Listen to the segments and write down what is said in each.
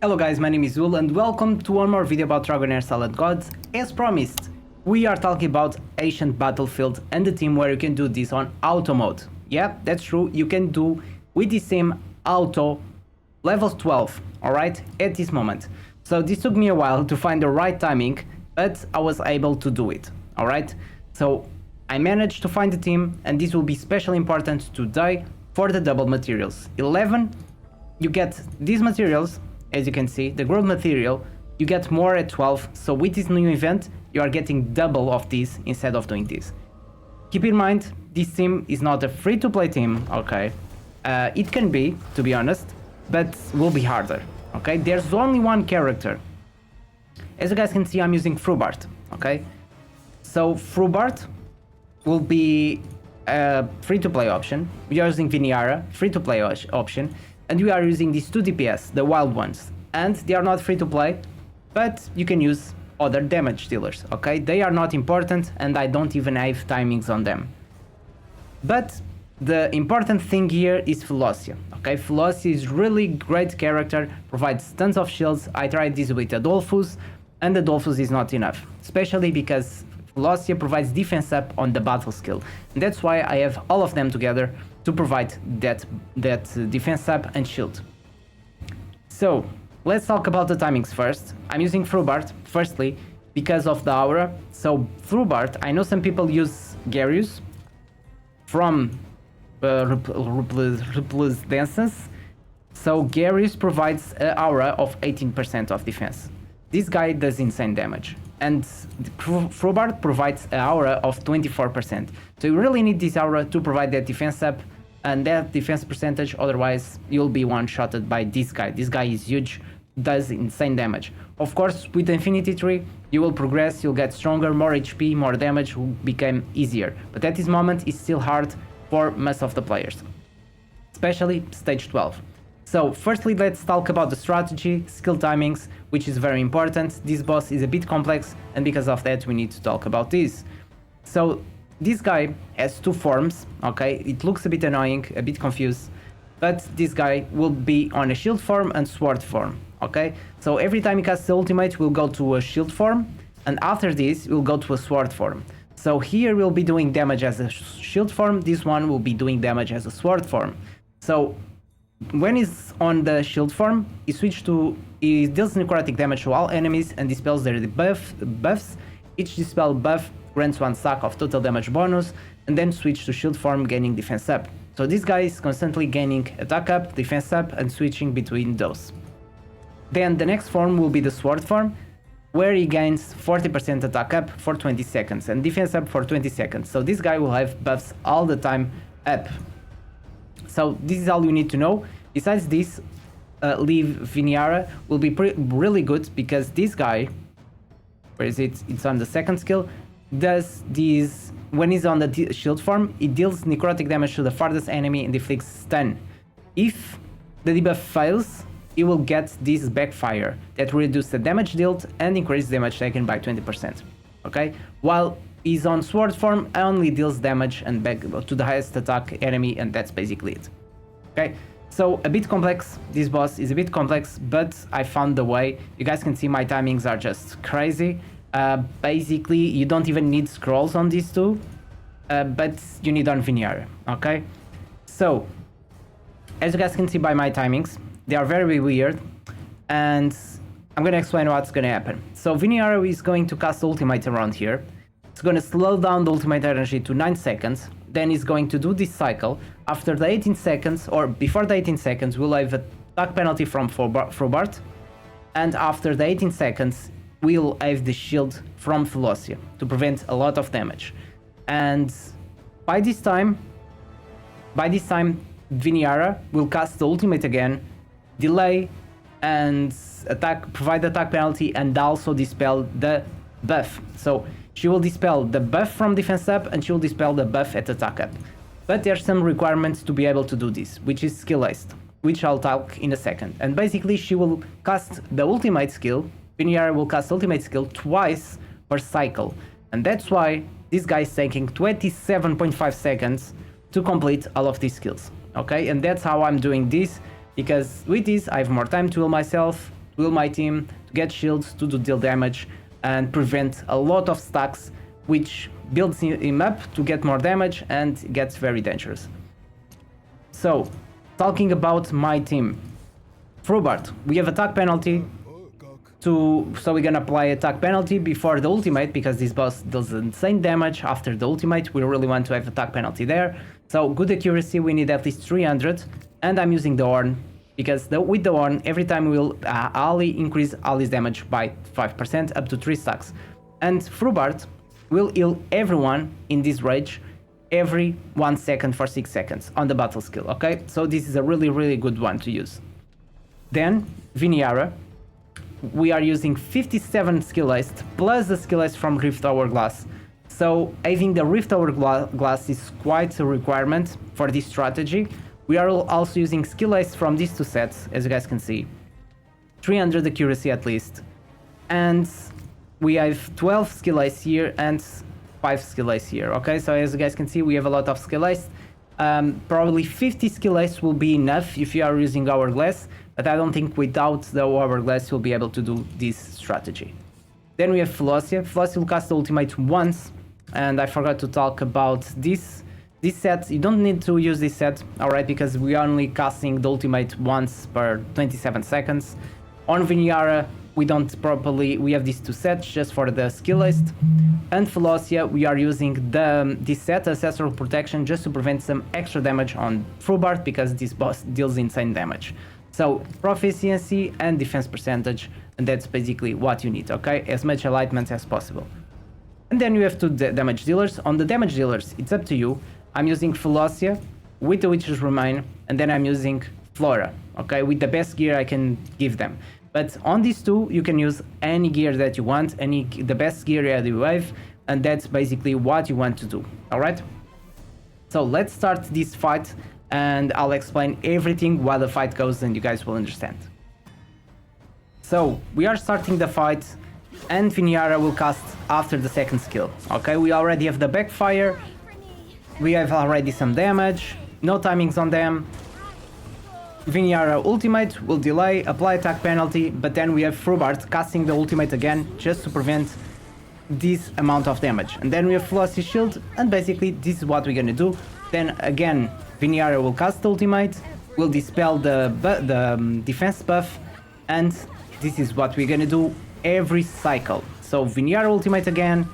Hello guys, my name is Will and welcome to one more video about Dragonheir Silent Gods. As promised, we are talking about Ancient Battlefield and the team where you can do this on auto mode. Yeah, that's true, you can do with this team auto level 12, alright, at this moment. So this took me a while to find the right timing, but I was able to do it, alright. So I managed to find the team and this will be especially important today for the double materials. 11, you get these materials. As you can see, the growth material, you get more at 12, so with this new event, you are getting double of this instead of doing this. Keep in mind, this team is not a free-to-play team, okay? It can be, to be honest, but will be harder, okay? There's only one character. As you guys can see, I'm using Wrymrrow50, okay? So Wrymrrow50 will be a free-to-play option. We are using Wrymrrow50, free-to-play option. And we are using these 2 DPS, the wild ones. And they are not free to play, but you can use other damage dealers, okay? They are not important and I don't even have timings on them. But the important thing here is Philosia, okay? Philosia is really great character, provides tons of shields. I tried this with Adolphus, and Adolphus is not enough, especially because Philosia provides defense up on the battle skill. And that's why I have all of them together to provide that defense up and shield. So let's talk about the timings first. I'm using Wrymrrow50 firstly because of the aura. So Wrymrrow50, I know some people use Garius from Ripple's Dances. So Garius provides an aura of 18% of defense. This guy does insane damage. And Wrymrrow50 provides an aura of 24%. So you really need this aura to provide that defense up and that defense percentage, otherwise you'll be one-shotted by this guy. This guy is huge, does insane damage. Of course, with the Infinity Tree, you will progress, you'll get stronger, more HP, more damage will become easier. But at this moment, it's still hard for most of the players, especially stage 12. So firstly, let's talk about the strategy, skill timings, which is very important. This boss is a bit complex, and because of that, we need to talk about this. So this guy has 2 forms, okay? It looks a bit annoying, a bit confused, but this guy will be on a shield form and sword form, okay? So every time he casts the ultimate, we'll go to a shield form, and after this, we'll go to a sword form. So here we'll be doing damage as a shield form, this one will be doing damage as a sword form. So when he's on the shield form, he deals necrotic damage to all enemies and dispels their buffs. Each dispel buff grants 1 stack of total damage bonus, and then switch to shield form, gaining defense up. So this guy is constantly gaining attack up, defense up, and switching between those. Then the next form will be the sword form, where he gains 40% attack up for 20 seconds and defense up for 20 seconds. So this guy will have buffs all the time up. So this is all you need to know. Besides this, leave Wrymrrow50 will be really good because this guy, where is it? It's on the second skill, does these, when he's on the shield form, it deals necrotic damage to the farthest enemy and inflicts stun. If the debuff fails, it will get this backfire that will reduce the damage dealt and increase damage taken by 20%, okay? While he's on sword form, only deals damage and back to the highest attack enemy, and that's basically it, okay? So a bit complex, this boss is a bit complex, but I found the way. You guys can see my timings are just crazy. Basically, you don't even need scrolls on these two, but you need on Wrymrrow, okay? So, as you guys can see by my timings, they are very weird, and I'm gonna explain what's gonna happen. So Wrymrrow is going to cast ultimate around here. It's gonna slow down the ultimate energy to 9 seconds, then it's going to do this cycle. After the 18 seconds, or before the 18 seconds, we'll have an attack penalty from Wrymrrow50, and after the 18 seconds, we'll have the shield from Philosia to prevent a lot of damage. And by this time, Wrymrrow will cast the ultimate again, delay, and provide attack penalty, and also dispel the buff. So she will dispel the buff from defense up, and she will dispel the buff at attack up. But there's some requirements to be able to do this, which is skill list, which I'll talk in a second. And basically she will cast the ultimate skill. Wrymrrow will cast ultimate skill twice per cycle, and that's why this guy is taking 27.5 seconds to complete all of these skills, okay? And that's how I'm doing this, because with this I have more time to heal myself, will my team to get shields, to do deal damage, and prevent a lot of stacks, which builds him up to get more damage and gets very dangerous. So, talking about my team. Frobart, we have attack penalty, so we're gonna apply attack penalty before the ultimate, because this boss does insane damage after the ultimate. We really want to have attack penalty there. So good accuracy, we need at least 300, and I'm using the horn, because with the horn, every time we'll ally increase ally's damage by 5% up to 3 stacks. And Frobart will heal everyone in this rage every 1 second for 6 seconds on the battle skill, okay? So this is a really good one to use. Then, Wrymrrow. We are using 57 skill list plus the skill list from Rift Hourglass. So having the Rift Hourglass is quite a requirement for this strategy. We are also using skill list from these 2 sets, as you guys can see. 300 accuracy at least. And we have 12 skill list here and 5 skill list here, okay? So as you guys can see, we have a lot of skill list. Probably 50 skill list will be enough if you are using Hourglass, but I don't think without the Hourglass you'll be able to do this strategy. Then we have Philosia. Philosia will cast the ultimate once, and I forgot to talk about this set. You don't need to use this set, alright, because we are only casting the ultimate once per 27 seconds. On Wrymrrow, we have these 2 sets just for the skill list. And Philosia, we are using this set, Ancestral Protection, just to prevent some extra damage on Frobart, because this boss deals insane damage. So, proficiency and defense percentage, and that's basically what you need, okay? As much alignment as possible. And then you have 2 damage dealers. On the damage dealers, it's up to you. I'm using Philosia with the Witch's Remain, and then I'm using Flora, okay? With the best gear I can give them. But on these 2, you can use any gear that you want, the best gear that you have, and that's basically what you want to do, alright? So let's start this fight, and I'll explain everything while the fight goes, and you guys will understand. So, we are starting the fight, and Wrymrrow will cast after the second skill, okay? We already have the backfire, we have already some damage, no timings on them. Wrymrrow ultimate will delay, apply attack penalty, but then we have Frobart casting the ultimate again, just to prevent this amount of damage. And then we have Philosia shield, and basically this is what we're gonna do. Then again, Wrymrrow will cast the ultimate, will dispel the defense buff, and this is what we're gonna do every cycle. So Wrymrrow ultimate again,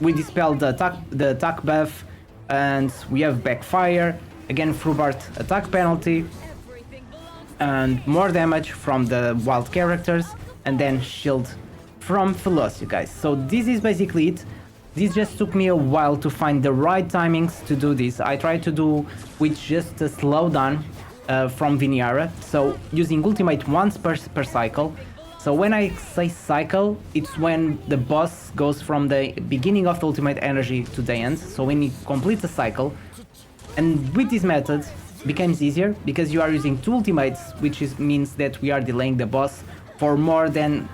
we dispel the attack buff, and we have backfire, again Frobart attack penalty, and more damage from the wild characters, and then shield from Philosia, guys. So this is basically it. This just took me a while to find the right timings to do this. I tried to do with just a slowdown from Wrymrrow, so using ultimate once per cycle. So when I say cycle, it's when the boss goes from the beginning of the ultimate energy to the end, so when you complete the cycle. And with this method, it becomes easier because you are using 2 ultimates, which means that we are delaying the boss for more than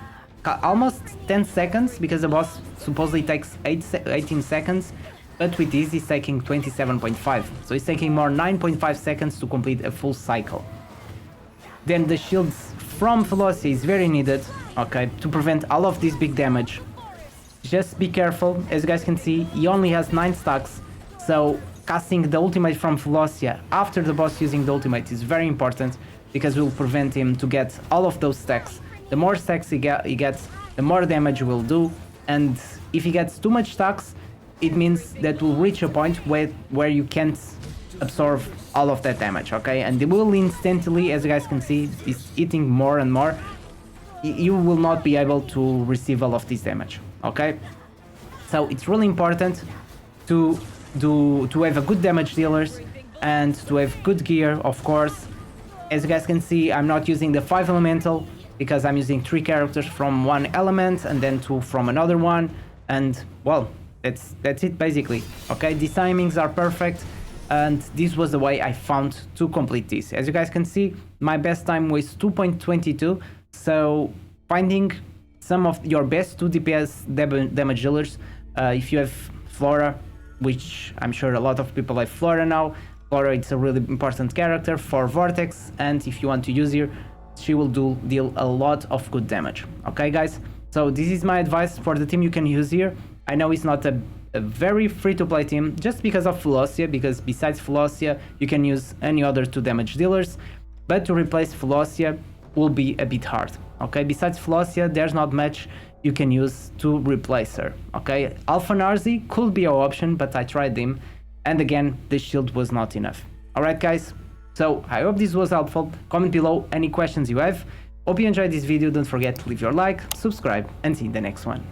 almost 10 seconds, because the boss supposedly takes 18 seconds, but with this he's taking 27.5, so it's taking more 9.5 seconds to complete a full cycle. Then the shields from Philosia is very needed, okay, to prevent all of this big damage. Just be careful, as you guys can see, he only has 9 stacks, so casting the ultimate from Philosia after the boss using the ultimate is very important, because it will prevent him to get all of those stacks. The more stacks he gets, the more damage will do, and if he gets too much stacks, it means that we'll reach a point where you can't absorb all of that damage, okay? And it will instantly, as you guys can see, is eating more and more. You will not be able to receive all of this damage, okay? So it's really important to have a good damage dealers and to have good gear, of course. As you guys can see, I'm not using the 5 elemental, because I'm using 3 characters from one element and then 2 from another one, and well, that's it basically, okay? These timings are perfect, and this was the way I found to complete this. As you guys can see, my best time was 2.22, so finding some of your best 2 DPS damage dealers, if you have Flora, which I'm sure a lot of people have Flora now. Flora, it's a really important character for Vortex, and if you want to use her she will deal a lot of good damage. Okay, guys? So this is my advice for the team you can use here. I know it's not a very free-to-play team just because of Philosia, because besides Philosia, you can use any other 2 damage dealers, but to replace Philosia will be a bit hard. Okay, besides Philosia, there's not much you can use to replace her. Okay, Alpha Narzi could be our option, but I tried him, and again, the shield was not enough. Alright, guys, so I hope this was helpful. Comment below any questions you have. Hope you enjoyed this video. Don't forget to leave your like, subscribe, and see you in the next one.